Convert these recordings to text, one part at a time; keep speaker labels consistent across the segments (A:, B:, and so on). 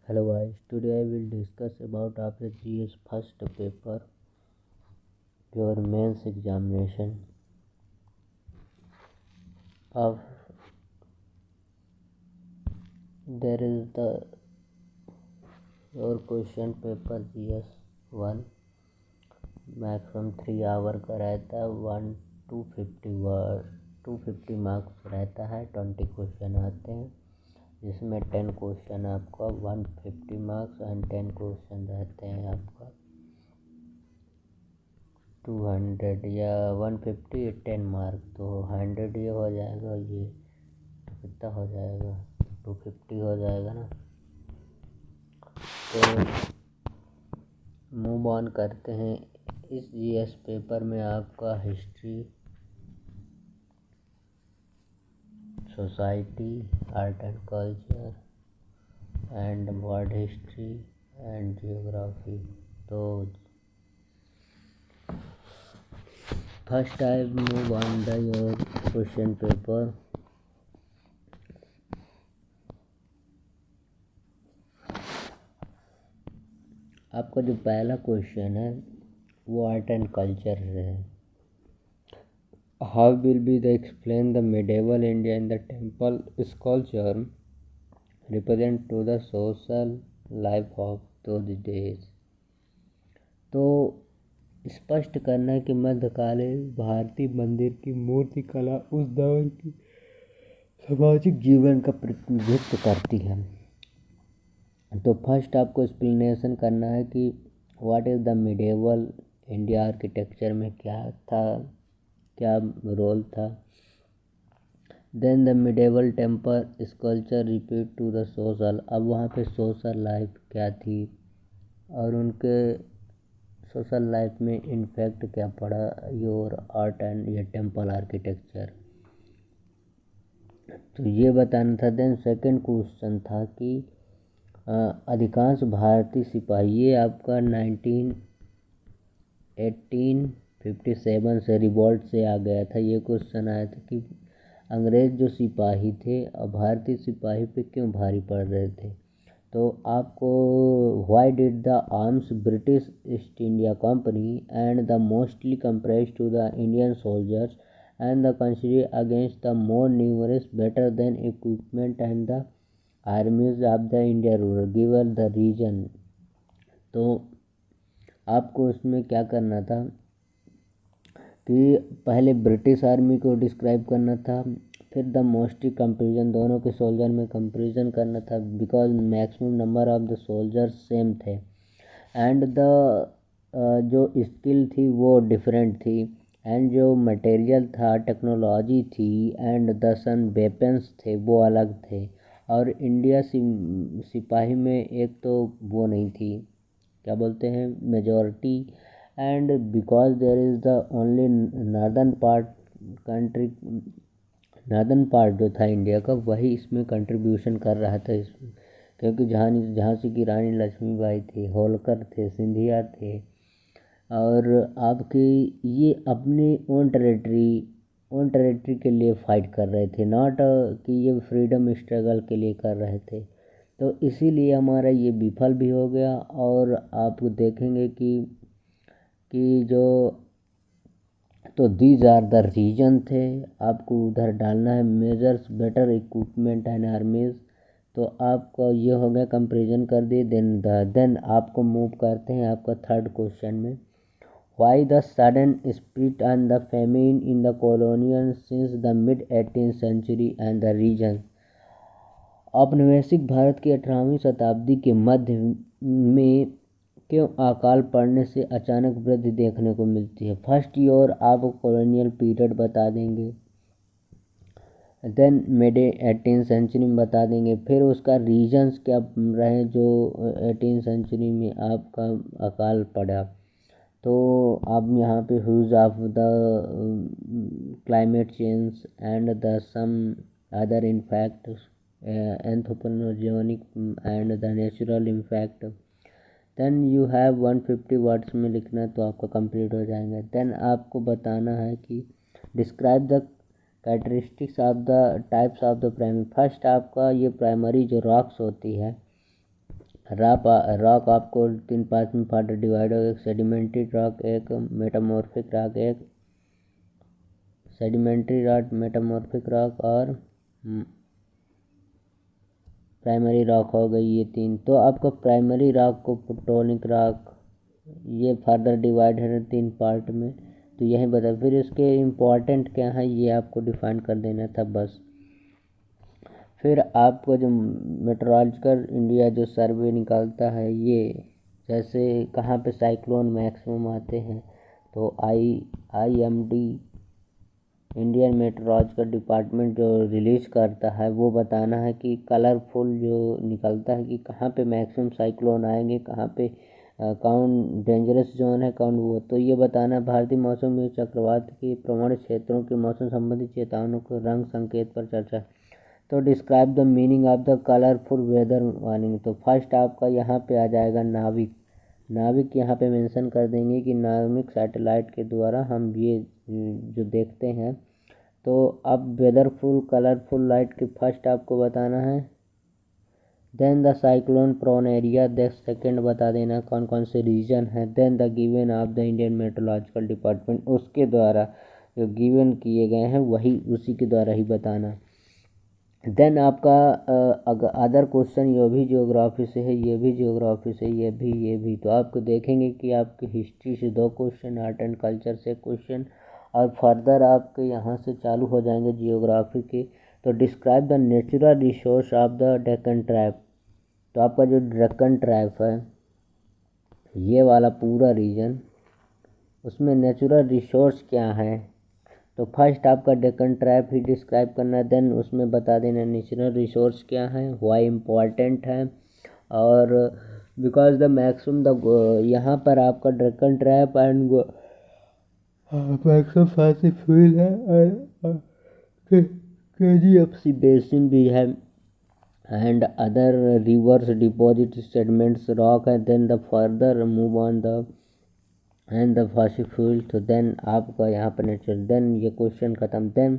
A: Hello guys, today I will discuss about after GS first paper, your mains examination of there is the your question paper GS 1 maximum 3 hour का रहता है 250 marks रहता है 20 question आते हैं जिसमें 10 question आपका 150 मार्क्स एंड 10 क्वेश्चन रहते हैं आपका 200 या 150 10 मार्क तो 100 ये हो जाएगा ये तो कितना हो जाएगा 250 हो जाएगा ना। तो मूव ऑन करते हैं। इस जीएस पेपर में आपका history, society, art and culture and world history and geography. तो first I move on the your question paper. आपका जो पहला क्वेश्चन है वो आर्ट एंड कल्चर से है। How will be the explain the medieval India in the temple sculpture represent to the social life of those days. तो स्पष्ट करना है कि मध्यकालीन भारतीय मंदिर की मूर्ति कला उस दौर की सामाजिक जीवन का प्रतिनिधित्व करती है। तो फर्स्ट आपको एक्सप्लेनेशन करना है कि what is the medieval India architecture में क्या था, क्या रोल था। Then the medieval temple sculpture repeat to the social. अब वहाँ पे सोशल लाइफ क्या थी और उनके सोशल लाइफ में इम्पैक्ट क्या पड़ा योर आर्ट एंड ये टेम्पल आर्किटेक्चर, तो ये बताना था। देन सेकंड क्वेश्चन था कि अधिकांश भारतीय सिपाही, ये आपका 1857 से रिवॉल्ट से आ गया था। ये क्वेश्चन आया था कि अंग्रेज़ जो सिपाही थे और भारतीय सिपाही पे क्यों भारी पड़ रहे थे। तो आपको why did the arms British East India Company and the mostly compressed to the Indian soldiers and the country against the more numerous better than equipment and the armies of the India rural given the region. तो आपको इसमें क्या करना था कि पहले British army को describe करना था, फिर द मोस्टली कंपेरिजन दोनों के सोल्जर में कंपेरिजन करना था because maximum number of the soldiers same थे एंड द जो स्किल थी वो डिफरेंट थी एंड जो मटेरियल था, टेक्नोलॉजी थी एंड द सन वेपन्स थे वो अलग थे। और इंडिया सिपाही में एक तो वो नहीं थी, क्या बोलते हैं, majority and because there is the only northern part country, northern part जो था इंडिया का वही इसमें कंट्रीब्यूशन कर रहा था इसमें, क्योंकि झांसी की रानी लक्ष्मीबाई थी, होलकर थे, सिंधिया थे और आपके ये अपने ओन टेरिटरी के लिए फाइट कर रहे थे, नॉट कि ये फ्रीडम स्ट्रगल के लिए कर रहे थे। तो इसीलिए हमारा ये विफल भी हो गया। और आप देखेंगे कि जो तो दीज आर द रीजन थे, आपको उधर डालना है मेजर्स बेटर इक्विपमेंट एंड आर्मीज। तो आपका ये हो गया, कंपेरिजन कर दिए। देन आपको मूव करते हैं आपका थर्ड क्वेश्चन में। Why the sudden split and the famine in the colonial since the mid 18th century and the region. औपनिवेशिक भारत की 18वीं शताब्दी के मध्य में क्यों अकाल पड़ने से अचानक वृद्धि देखने को मिलती है। फर्स्ट ईयर आप कॉलोनियल पीरियड बता देंगे, देन मिड 18th सेंचुरी में बता देंगे, फिर उसका रीजन्स क्या रहे जो 18th सेंचुरी में आपका अकाल पड़ा। तो आप यहाँ पे huge of the climate change and the some other impact anthropogenic and the natural impact. Then you have 150 words में लिखना है तो आपका कंप्लीट हो जाएगा। देन आपको बताना है कि describe the characteristics of the types of the primary. First आपका ये प्राइमरी जो रॉक्स होती है रॉक आपको 3 पार्ट में फर्दर डिवाइड होगा, एक सेडिमेंट्री रॉक, एक मेटामॉर्फिक रॉक, एक सेडिमेंट्री रॉक, मेटामॉर्फिक रॉक और प्राइमरी रॉक हो गई, ये 3। तो आपको प्राइमरी रॉक को प्लूटोनिक रॉक ये फर्दर डिवाइड है 3 पार्ट में, तो यही बता। फिर इसके इम्पोर्टेंट क्या है ये आपको डिफाइन कर देना था बस। फिर आपको जो मेट्रोलॉजिकल इंडिया जो सर्वे निकालता है, ये जैसे कहाँ पे साइक्लोन मैक्सिमम आते हैं, तो IMD इंडियन मेट्रोलॉजिकल डिपार्टमेंट जो रिलीज़ करता है वो बताना है कि कलरफुल जो निकलता है कि कहाँ पे मैक्सिमम साइक्लोन आएंगे, कहाँ पे कौन डेंजरस जोन है, कौन वो। तो ये बताना भारतीय मौसम में चक्रवात के प्रवण क्षेत्रों के मौसम संबंधी चेतावनियों के रंग संकेत पर चर्चा। तो describe the meaning of the colourful weather warning. तो फर्स्ट आपका यहाँ पे आ जाएगा नाविक। नाविक यहाँ पे मेंशन कर देंगे कि नाविक सैटेलाइट के द्वारा हम ये जो देखते हैं। तो अब वेदरफुल कलरफुल लाइट के फर्स्ट आपको बताना है। Then the cyclone prone area, the second बता देना कौन कौन से रीजन है। Then the given of the Indian Meteorological Department, उसके द्वारा जो गिवन किए गए हैं वही उसी के द्वारा ही बताना। देन आपका अगर अदर क्वेश्चन ये भी ज्योग्राफी से है, ये भी ज्योग्राफी से, ये भी। तो आपको देखेंगे कि आपके हिस्ट्री से 2 क्वेश्चन, आर्ट एंड कल्चर से क्वेश्चन, और फर्दर आपके यहाँ से चालू हो जाएंगे जियोग्राफी के। तो describe the natural resource of the Deccan tribe. तो आपका जो डेक्कन ट्राइब है ये वाला पूरा रीजन, उसमें नेचुरल रिसोर्स क्या है। तो फर्स्ट आपका डेक्कन ट्राइब ही डिस्क्राइब करना, देन उसमें बता देना नेचुरल रिसोर्स क्या है, वाई इम्पॉर्टेंट है, और बिकॉज द मैक्सिमम द यहाँ पर आपका Deccan tribe and maximum fossil fuel है, KGFC बेसिन भी है, and other rivers deposit sediments rock है। Then the further move on the and the fossil fuel. तो देन आपका यहाँ पर नेचुरल, देन ये क्वेश्चन खत्म। देन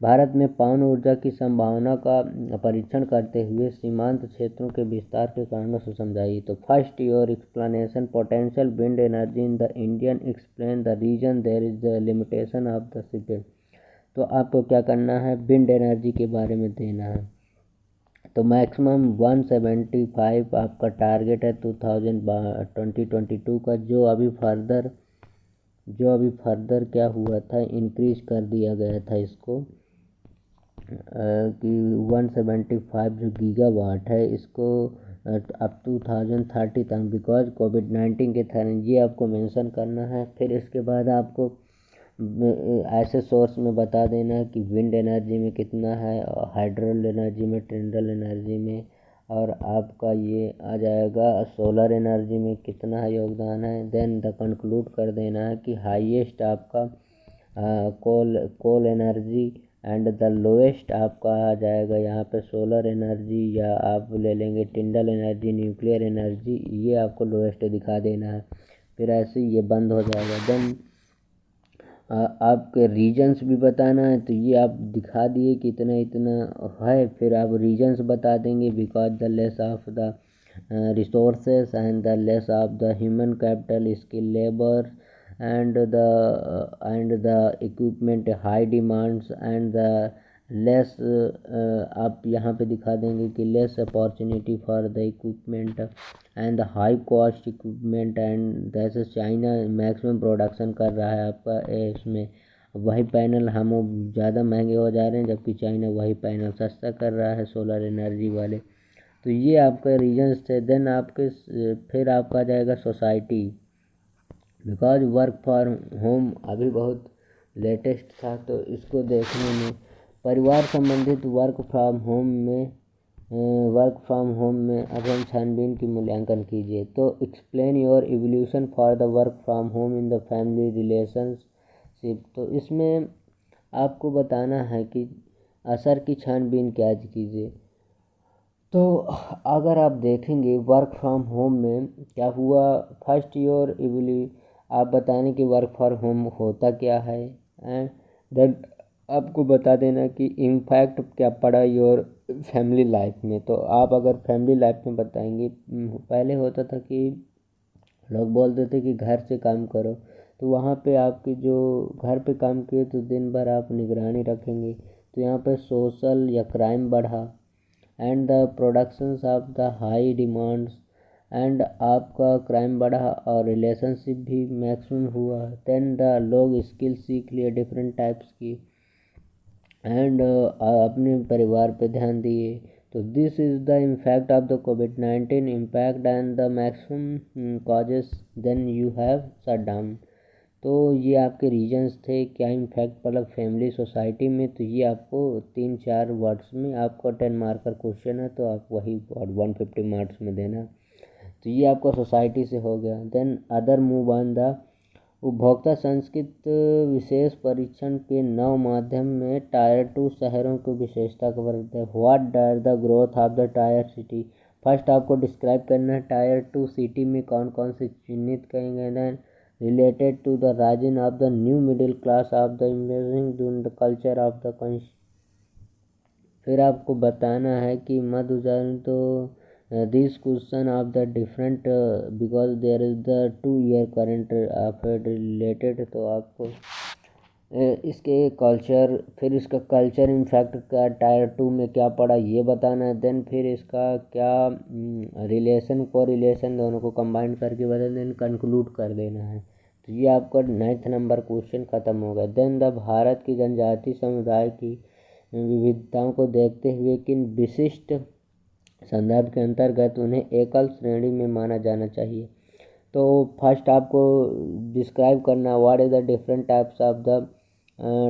A: भारत में पवन ऊर्जा की संभावना का परीक्षण करते हुए सीमांत क्षेत्रों के विस्तार के कारणों से समझाइए। तो first your explanation potential wind energy in the Indian, explain the region there is the limitation of the seabed. तो आपको क्या करना है, विंड एनर्जी के बारे में देना है। तो मैक्सिमम 175 आपका टारगेट है 2022 का, जो अभी फर्दर क्या हुआ था, इंक्रीज कर दिया गया था इसको कि 175 जो गीगावाट है इसको अब 2030 तक, बिकॉज कोविड-19 के कारण ये आपको मेंशन करना है। फिर इसके बाद आपको ऐसे सोर्स में बता देना कि विंड एनर्जी में कितना है, हाइड्रल एनर्जी में, ट्रिडल एनर्जी में, और आपका ये आ जाएगा सोलर एनर्जी में कितना योगदान है। देन द कंक्लूड कर देना है कि हाईएस्ट आपका coal energy and the lowest आपका आ जाएगा यहाँ पे सोलर एनर्जी, या आप ले लेंगे टिंडल एनर्जी, न्यूक्लियर एनर्जी, ये आपको लोएस्ट दिखा देना है। फिर ऐसे ही ये बंद हो जाएगा। देन आपके रीजन्स भी बताना है, तो ये आप दिखा दिए कि इतना इतना है, फिर आप रीजन्स बता देंगे, because the less of the resources and the less of the human capital, skill labour and the equipment high demands and the less, आप यहाँ पे दिखा देंगे कि less opportunity for the equipment and the high cost equipment, and जैसे China maximum production कर रहा है आपका इसमें, वही पैनल हम ज़्यादा महंगे हो जा रहे हैं, जबकि चाइना वही पैनल सस्ता कर रहा है सोलर एनर्जी वाले। तो ये आपका रीजन्स थे। देन आपके फिर आपका आ जाएगा society, because work from home अभी बहुत लेटेस्ट था, तो इसको देखने में परिवार संबंधित वर्क फ्रॉम होम में अब हम छानबीन की मूल्यांकन कीजिए। तो explain your evolution for the work from home in the family relationship. तो इसमें आपको बताना है कि असर की छानबीन क्या कीजिए। तो अगर आप देखेंगे वर्क फ्रॉम होम में क्या हुआ, फर्स्ट योर इवोल्यू, आप बताने कि वर्क फ्रॉम होम होता क्या है, एंड देन आपको बता देना कि इम्पैक्ट क्या पड़ा योर फैमिली लाइफ में। तो आप अगर फैमिली लाइफ में बताएंगे, पहले होता था कि लोग बोलते थे कि घर से काम करो, तो वहाँ पे आपकी जो घर पे काम किए तो दिन भर आप निगरानी रखेंगे, तो यहाँ पे सोशल या क्राइम बढ़ा, and the productions of the high demands, and आपका क्राइम बढ़ा और रिलेशनशिप भी मैक्सिमम हुआ। देन द लोग स्किल सीख लिए डिफरेंट टाइप्स की, एंड अपने परिवार पे ध्यान दिए। तो this is the impact of the कोविड-19 impact and the maximum causes then you have shut down. तो ये आपके रीजन्स थे, क्या इम्पैक्ट पड़ा फैमिली सोसाइटी में। तो ये आपको 3-4 वर्ड्स में, आपको 10 मार्क का क्वेश्चन है तो आप वही 150 मार्क्स में देना। तो ये आपका सोसाइटी से हो गया। Then other move on the उपभोक्ता संस्कृत विशेष परीक्षण के 9 माध्यम में टायर 2 शहरों की विशेषता कवर करते हैं। व्हाट डर the growth of the tyre city. First आपको डिस्क्राइब करना है टायर 2 सिटी में कौन कौन से चिन्हित करेंगे। Then related to the rising of the new middle class of the emerging the culture of the. फिर आपको बताना है कि मध्य उदाहरण। तो this question of the different because there is the 2 year current affair related. तो आपको इसके कल्चर, फिर इसका कल्चर इम्पैक्ट का टायर 2 में क्या पड़ा ये बताना है। देन फिर इसका क्या रिलेशन को रिलेशन दोनों को कंबाइन करके बता, देन कंक्लूड कर देना है। तो ये आपका 9th नंबर क्वेश्चन ख़त्म हो गया। देन द भारत की जनजातीय समुदाय की विविधताओं को देखते हुए किन विशिष्ट संदर्भ के अंतर्गत उन्हें एकल श्रेणी में माना जाना चाहिए। तो फर्स्ट आपको डिस्क्राइब करना what is the different types of the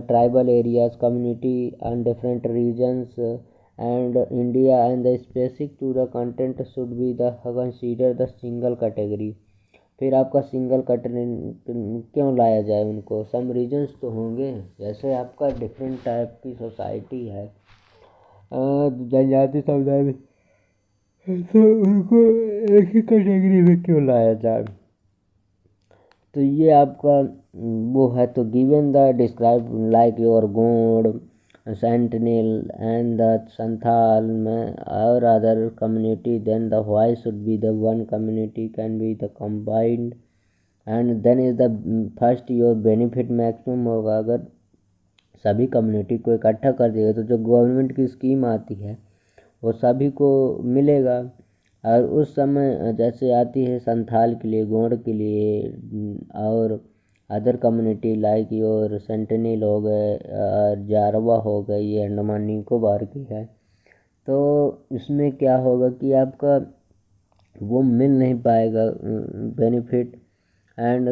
A: tribal areas community and different regions and India, and the specific to the content should be the consider the single category. फिर आपका सिंगल कैटेगरी क्यों लाया जाए उनको, सम regions तो होंगे, जैसे आपका डिफरेंट टाइप की सोसाइटी है जनजाति समुदाय में, तो उनको एक ही कैटेगरी में क्यों लाया जाए। तो ये आपका वो है। तो given the describe like your Gond, Sentinel and the Santhal में और other community, then the why should be the one community can be the combined, and then is the first your benefit maximum होगा। अगर सभी कम्युनिटी को इकट्ठा कर दिया तो जो गवर्नमेंट की स्कीम आती है वो सभी को मिलेगा। और उस समय जैसे आती है संथाल के लिए, गोंड के लिए और other community like your sentinel हो गए और जारवा हो गए, ये अंडमान निकोबार की है। तो इसमें क्या होगा कि आपका वो मिल नहीं पाएगा benefit, and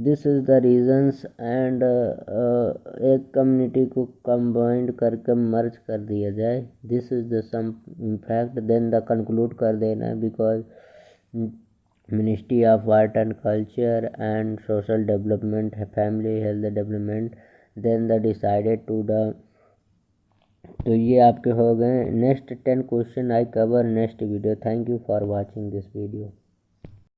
A: this is the reasons, and एक कम्युनिटी को कंबाइंड करके मर्ज कर दिया जाए, this is the some impact. Then the conclude कर देना है because ministry of art and culture and social development है, family health development, then the decided to the. तो ये आपके हो गए। Next 10 question I cover next video. Thank you for watching this video.